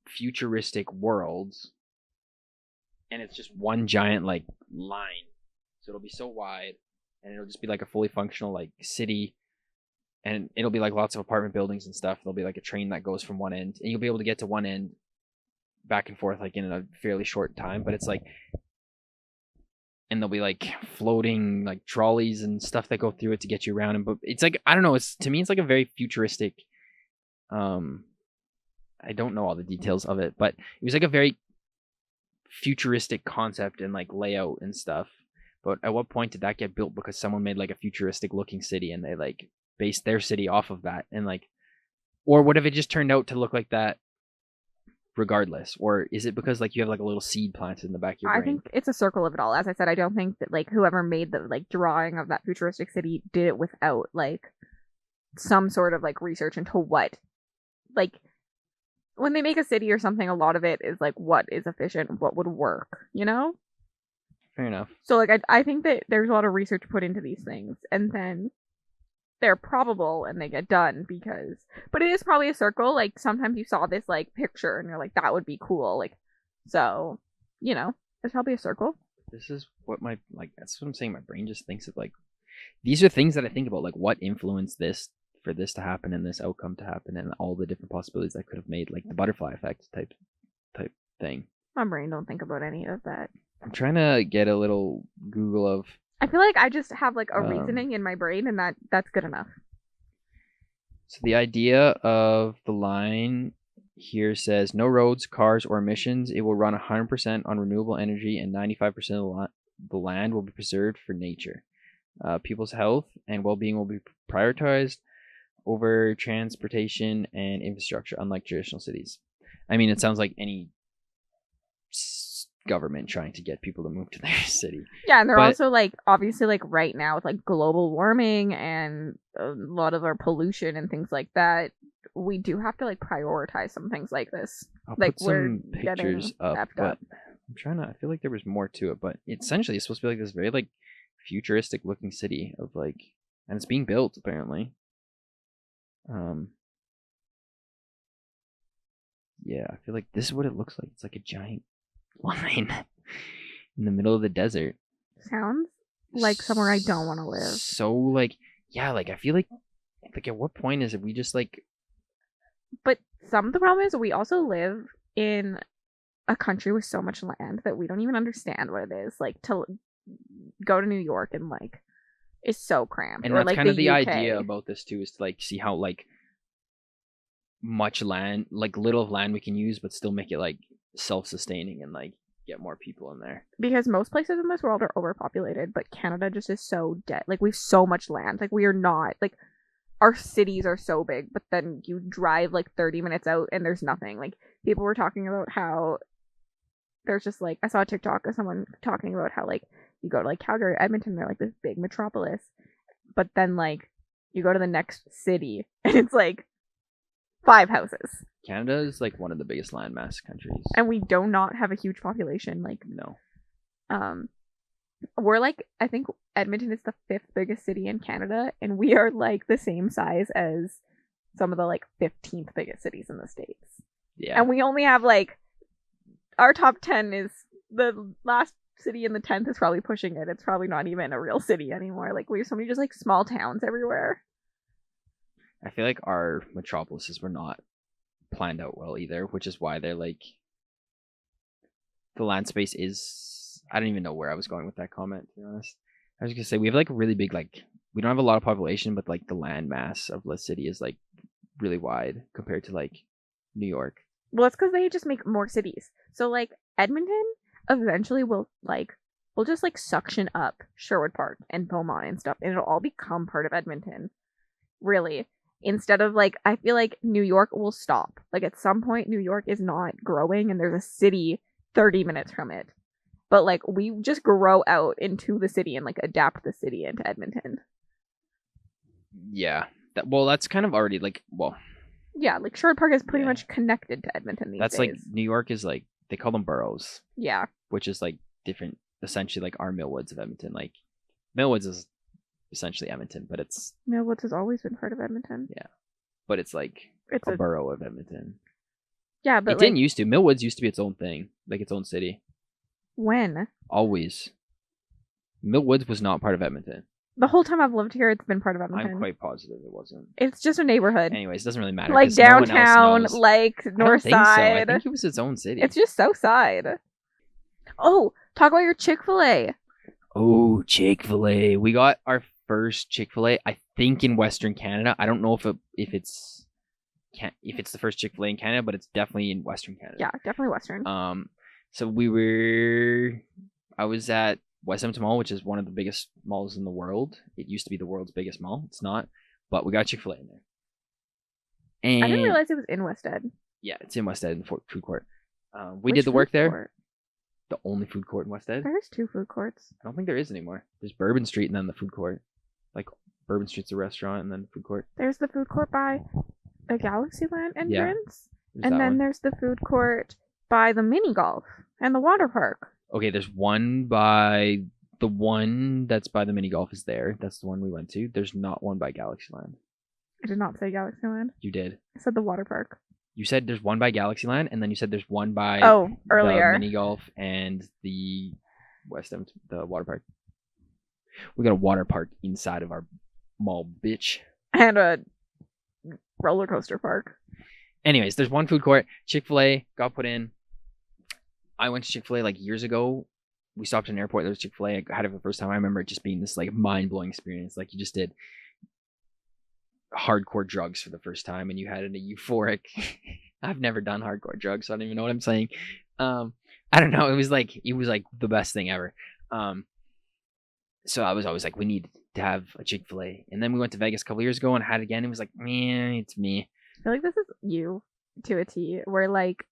futuristic world, and it's just one giant like line, so it'll be so wide, and it'll just be like a fully functional like city, and it'll be like lots of apartment buildings and stuff. There'll be like a train that goes from one end, and you'll be able to get to one end back and forth like in a fairly short time. But it's like, and there'll be like floating like trolleys and stuff that go through it to get you around. And but it's like, I don't know, it's, to me it's like a very futuristic, I don't know all the details of it, but it was like a very futuristic concept and like layout and stuff. But at what point did that get built because someone made like a futuristic looking city and they like based their city off of that? And like, or what if it just turned out to look like that regardless? Or is it because like you have like a little seed planted in the back of your brain? I think it's a circle of it all. As I said, I don't think that like whoever made the like drawing of that futuristic city did it without like some sort of like research into what, like, when they make a city or something, a lot of it is like what is efficient, what would work, you know? Fair enough. So like I think that there's a lot of research put into these things, and then they're probable and they get done because, but it is probably a circle. Like sometimes you saw this like picture and you're like, that would be cool. Like, so, you know, it's probably a circle. This is what my, like, that's what I'm saying. My brain just thinks of like, these are things that I think about, like what influenced this for this to happen and this outcome to happen, and all the different possibilities that could have made like the butterfly effect type thing. My brain don't think about any of that. I'm trying to get a little Google of, I feel like I just have like a reasoning in my brain, and that's good enough. So the idea of the line here says no roads, cars, or emissions. It will run 100% on renewable energy, and 95% of the land will be preserved for nature. People's health and well-being will be prioritized over transportation and infrastructure, unlike traditional cities. I mean, it sounds like any government trying to get people to move to their city. Yeah, and they're also like, obviously, like right now with like global warming and a lot of our pollution and things like that, we do have to like prioritize some things like this. I'll like put some pictures up, but I'm trying to, I feel like there was more to it, but essentially it's supposed to be like this very like futuristic looking city of like, and it's being built apparently. Yeah, I feel like this is what it looks like. It's like a giant line in the middle of the desert. Sounds like somewhere I don't want to live. So like, yeah, like I feel like at what point is it we just like? But some of the problem is we also live in a country with so much land that we don't even understand what it is like to go to New York and like it's so cramped. And or that's like kind of the UK. idea about this too, is to like see how like much land, like little of land we can use, but still make it like self-sustaining and like get more people in there. Because most places in this world are overpopulated, but Canada just is so dead. Like we have so much land. Like we are not like our cities are so big, but then you drive like 30 minutes out and there's nothing. Like people were talking about how there's just like I saw a TikTok of someone talking about how like you go to like Calgary, Edmonton, they're like this big metropolis, but then like you go to the next city and it's like 5 houses. Canada is like one of the biggest landmass countries, and we do not have a huge population. Like no, we're like I think Edmonton is the 5th biggest city in Canada, and we are like the same size as some of the like 15th biggest cities in the States. Yeah, and we only have like our top 10 is the last city in the 10th is probably pushing it. It's probably not even a real city anymore. Like we have so many just like small towns everywhere. I feel like our metropolises were not planned out well either, which is why they're like the land space is. I don't even know where I was going with that comment, to be honest. I was gonna say we have like a really big, like we don't have a lot of population, but like the land mass of the city is like really wide compared to like New York. Well, it's because they just make more cities. So like Edmonton eventually will just like suction up Sherwood Park and Beaumont and stuff, and it'll all become part of Edmonton. Really. Instead of like, I feel like New York will stop. Like at some point, New York is not growing and there's a city 30 minutes from it. But like we just grow out into the city and like adapt the city into Edmonton. Yeah. That's kind of already like, yeah, like Sherwood Park is pretty much connected to Edmonton these days. That's like, New York is like, they call them boroughs. Yeah. Which is like different, essentially like our Millwoods of Edmonton. Like Millwoods is essentially Edmonton, but it's Millwoods has always been part of Edmonton. Yeah, but it's like it's a borough of Edmonton. Yeah, but it didn't used to. Millwoods used to be its own thing, like its own city. When? Always. Millwoods was not part of Edmonton. The whole time I've lived here, it's been part of Edmonton. I'm quite positive it wasn't. It's just a neighborhood. Anyways, it doesn't really matter. Like downtown, no like north side. I think it was its own city. It's just south side. Oh, talk about your Chick-fil-A. Oh, Chick-fil-A. We got our first Chick-fil-A, I think, in Western Canada. I don't know if it's the first Chick-fil-A in Canada, but it's definitely in Western Canada. Yeah, definitely Western. So I was at West Edmonton Mall, which is one of the biggest malls in the world. It used to be the world's biggest mall. It's not, but we got Chick-fil-A in there. And I didn't realize it was in West Ed. Yeah, it's in West Ed in the food court. We did the work there. The only food court in West Ed. There's 2 food courts. I don't think there is anymore. There's Bourbon Street and then the food court. Like Bourbon Street's a restaurant and then the food court. There's the food court by the Galaxyland entrance. Yeah, and then there's the food court by the mini golf and the water park. Okay, there's one by the one that's by the mini golf is there. That's the one we went to. There's not one by Galaxyland. I did not say Galaxyland. You did. I said the water park. You said there's one by Galaxyland, and then you said there's one by earlier the mini golf and the West End, the water park. We got a water park inside of our mall, bitch. And a roller coaster park. Anyways, there's one food court. Chick-fil-A got put in. I went to Chick-fil-A like years ago. We stopped at an airport. There was Chick-fil-A. I had it for the first time. I remember it just being this like mind-blowing experience. Like you just did hardcore drugs for the first time and you had a euphoric I've never done hardcore drugs, so I don't even know what I'm saying. I don't know, it was like the best thing ever. So I was always like, we need to have a Chick-fil-A. And then we went to Vegas a couple years ago and had it again. It was like, man, it's me. I feel like this is you to a T, where like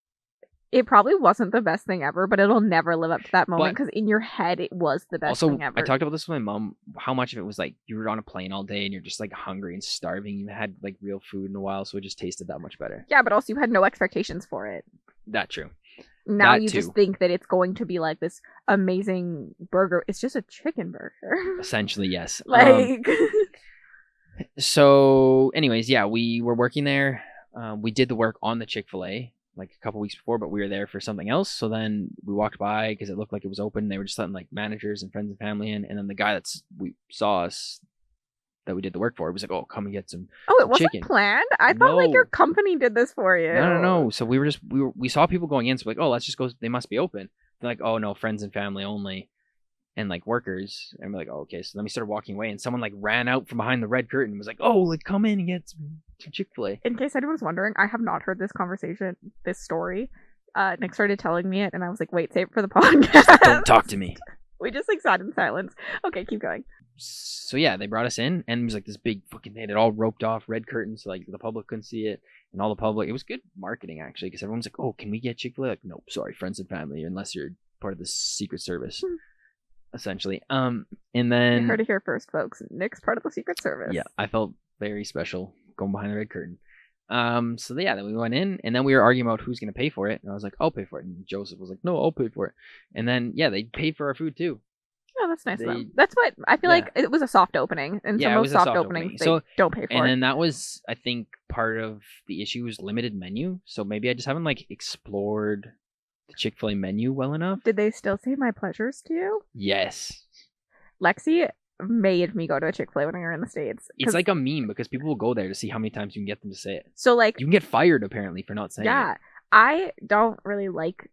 it probably wasn't the best thing ever, but it'll never live up to that moment because in your head it was the best thing ever. I talked about this with my mom, how much of it was like you were on a plane all day and you're just like hungry and starving. You had like real food in a while, so it just tasted that much better. Yeah, but also you had no expectations for it. That's true. Now you just think that it's going to be like this amazing burger. It's just a chicken burger. Essentially, yes. Like so anyways, yeah, we were working there. We did the work on the Chick-fil-A. like a couple weeks before, but we were there for something else. So then we walked by because it looked like it was open. They were just letting like managers and friends and family in, and then the guy we saw us that we did the work for was like, "Oh, come and get some." Oh, it some wasn't chicken. planned. I thought like your company did this for you. No. So we saw people going in. So we're like, "Oh, let's just go. They must be open." They're like, "Oh no, friends and family only." And like workers, and we're like, oh, okay. So then we started walking away, and someone like ran out from behind the red curtain and was like, oh, like come in and get some Chick-fil-A. In case anyone's wondering, I have not heard this story. Nick started telling me it, and I was like, wait, save it for the podcast. Like, don't talk to me. We just like sat in silence. Okay, keep going. So yeah, they brought us in, and it was like this big fucking, they had it all roped off, red curtains, so like the public couldn't see it, and all the public, it was good marketing actually, because everyone's like, oh, can we get Chick-fil-A? Like, nope, sorry, friends and family, unless you're part of the Secret Service. Essentially. And then you heard it here first, folks. Nick's part of the Secret Service. Yeah, I felt very special going behind the red curtain. So yeah, then we went in, and then we were arguing about who's gonna pay for it, and I was like, I'll pay for it, and Joseph was like, no, I'll pay for it, and then yeah, they paid for our food too. Oh, that's nice of them. That's what I feel like. It was a soft opening, and some most soft openings they don't pay for. And then that was, I think, part of the issue was limited menu. So maybe I just haven't like explored the Chick-fil-A menu well enough. Did they still say my pleasures to you? Yes. Lexi made me go to a Chick-fil-A when we were in the States. It's like a meme because people will go there to see how many times you can get them to say it. So like you can get fired apparently for not saying it. Yeah. I don't really like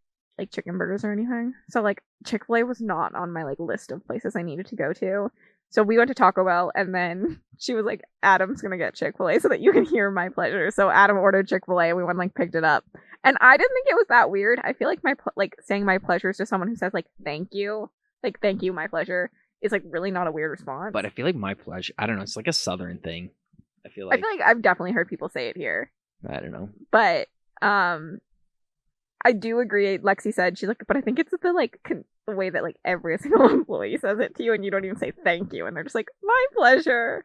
chicken burgers or anything. So like Chick-fil-A was not on my like list of places I needed to go to. So we went to Taco Bell, and then she was like, Adam's gonna get Chick-fil-A so that you can hear my pleasure. So Adam ordered Chick-fil-A, and we went and like picked it up. And I didn't think it was that weird. I feel like saying my pleasures to someone who says like thank you, my pleasure, is like really not a weird response. But I feel like my pleasure, I don't know, it's like a Southern thing. I feel like I've definitely heard people say it here. I don't know. But I do agree. Lexi said, she's like, but I think it's the way that like every single employee says it to you, and you don't even say thank you, and they're just like, my pleasure.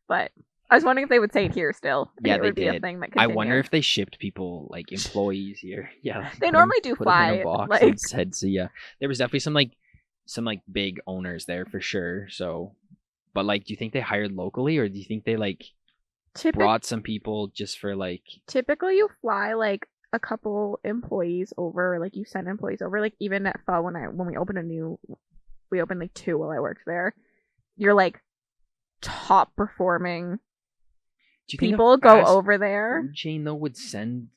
But I was wondering if they would say it here still. Yeah, it they would did. Be a thing that I wonder if they shipped people, like employees here. Yeah, like, they normally do fly. In a box and said, so yeah, there was definitely some big owners there for sure. So, but like, do you think they hired locally, or do you think they like brought some people just for like? Typically, you fly like a couple employees over, like you send employees over, like even at Pho when we opened like 2 while I worked there. You're like top performing. Do you people think go over there? Food chain though would send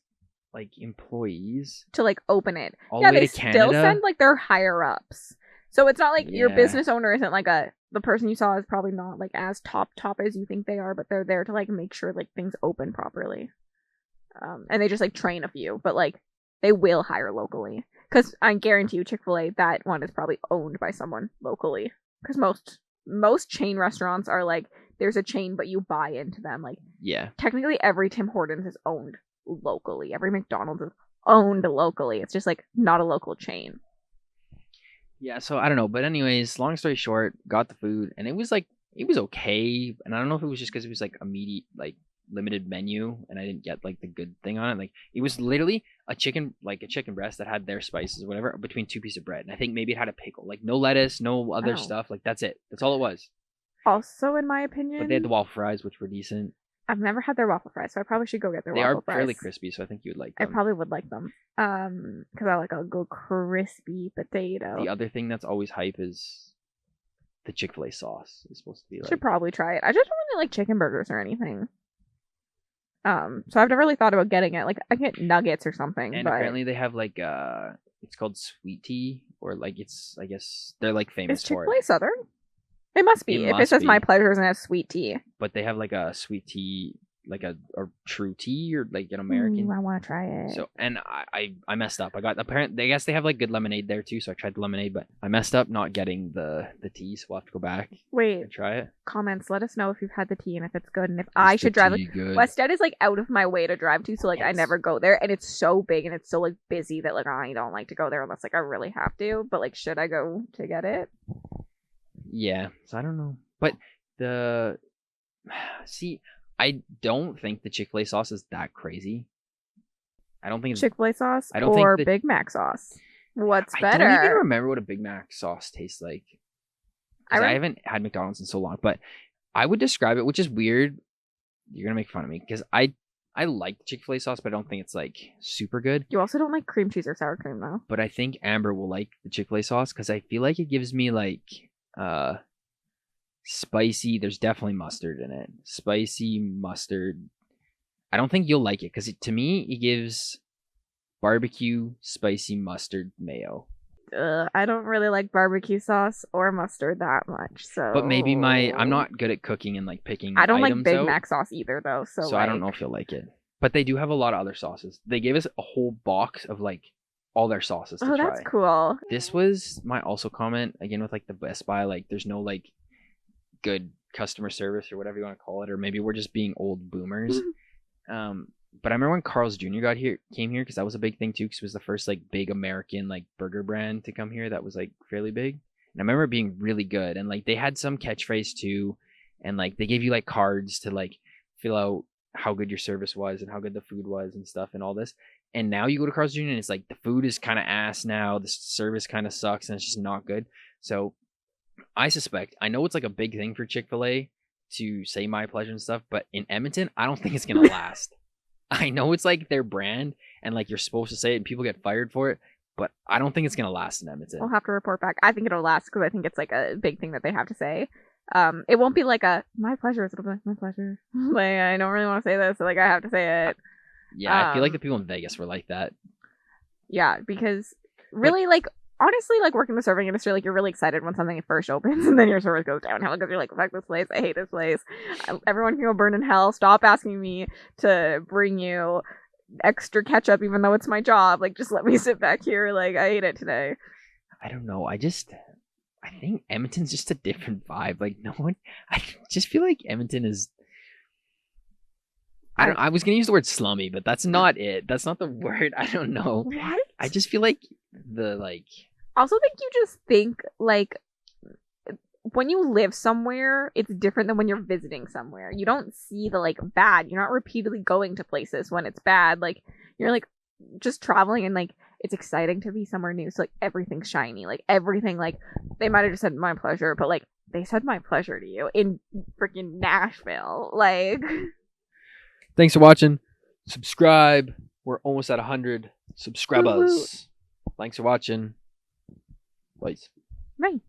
like employees to like open it. All the way they to Canada? Still send like their higher ups. So it's not like your business owner isn't like the person you saw is probably not like as top as you think they are, but they're there to like make sure like things open properly. And they just like train a few, but like they will hire locally, because I guarantee you Chick-fil-A, that one is probably owned by someone locally, because most chain restaurants are like there's a chain but you buy into them. Like technically every Tim Hortons is owned locally, every McDonald's is owned locally. It's just like not a local chain. Yeah, so I don't know, but anyways, long story short, got the food, and it was okay, and I don't know if it was just because it was like immediate like limited menu and I didn't get like the good thing on it. Like it was literally a chicken breast that had their spices or whatever between 2 pieces of bread, and I think maybe it had a pickle, like no lettuce, no other stuff, like that's it, that's all it was. Also, in my opinion, but they had the waffle fries, which were decent. I've never had their waffle fries, so I probably should go get their waffle fries. They are fairly crispy, so I think you would like them. I probably would like them because I like a good crispy potato. The other thing that's always hype is the Chick-fil-A sauce. It's supposed to be like... Should probably try it. I just don't really like chicken burgers or anything. So I've never really thought about getting it. Like I get nuggets or something. And apparently they have like it's called sweet tea, or like it's, I guess they're like famous for it. Is Chick-fil-A Southern? It must be if it says my pleasures and has sweet tea. But they have like a sweet tea, like a true tea, or like an American. I want to try it. So, and I messed up. I guess they have like good lemonade there too, so I tried the lemonade, but I messed up not getting the tea, so we'll have to go back. Wait, and try it. Comments, let us know if you've had the tea and if it's good, and if I should drive. Like, Wested is like out of my way to drive to, so like I never go there, and it's so big and it's so like busy that like I don't like to go there unless like I really have to. But like, should I go to get it? Yeah, so I don't know, but I don't think the Chick-fil-A sauce is that crazy. I don't think it's Chick-fil-A sauce or Big Mac sauce. What's better? I don't even remember what a Big Mac sauce tastes like. I haven't had McDonald's in so long, but I would describe it, which is weird. You're gonna make fun of me because I I like the Chick-fil-A sauce, but I don't think it's like super good. You also don't like cream cheese or sour cream, though. But I think Amber will like the Chick-fil-A sauce because I feel like it gives me like spicy. There's definitely mustard in it. Spicy mustard. I don't think you'll like it because to me it gives barbecue spicy mustard mayo. I don't really like barbecue sauce or mustard that much, so. But maybe I'm not good at cooking and like picking. I don't like items Big out, Mac sauce either, though. So I don't know if you'll like it. But they do have a lot of other sauces. They gave us a whole box of like all their sauces to try. Oh, that's cool. This was my also comment again with like the Best Buy. Like, there's no like good customer service or whatever you want to call it, or maybe we're just being old boomers. But I remember when Carl's Jr. came here because that was a big thing too, because it was the first like big American like burger brand to come here that was like fairly big. And I remember it being really good, and like they had some catchphrase too, and like they gave you like cards to like fill out how good your service was and how good the food was and stuff and all this. And now you go to Carl's Jr. and it's like the food is kind of ass now, the service kind of sucks, and it's just not good. So I know it's like a big thing for Chick-fil-A to say my pleasure and stuff, but in Edmonton, I don't think it's gonna last. I know it's like their brand and like you're supposed to say it and people get fired for it, but I don't think it's gonna last in Edmonton. We'll have to report back. I think it'll last because I think it's like a big thing that they have to say. It won't be like a my pleasure. It'll be like my pleasure. Like, I don't really want to say this, so like I have to say it. Yeah, I feel like the people in Vegas were like that. Yeah, because really, like, honestly, like working the serving industry, like you're really excited when something first opens and then your service goes downhill because you're like, fuck this place, I hate this place. Everyone can go burn in hell. Stop asking me to bring you extra ketchup even though it's my job. Like, just let me sit back here. Like, I ate it today. I don't know. I think Edmonton's just a different vibe. Like, I just feel like Edmonton is. I was gonna use the word slummy, but that's not it. That's not the word. I don't know. What? I just feel like Also think you just think like when you live somewhere, it's different than when you're visiting somewhere. You don't see the like bad. You're not repeatedly going to places when it's bad. Like, you're like just traveling and like it's exciting to be somewhere new. So like everything's shiny. Like everything, like they might have just said my pleasure, but like they said my pleasure to you in freaking Nashville. Like, thanks for watching. Subscribe. We're almost at 100 subscribers. Thanks for watching. Bye. Bye.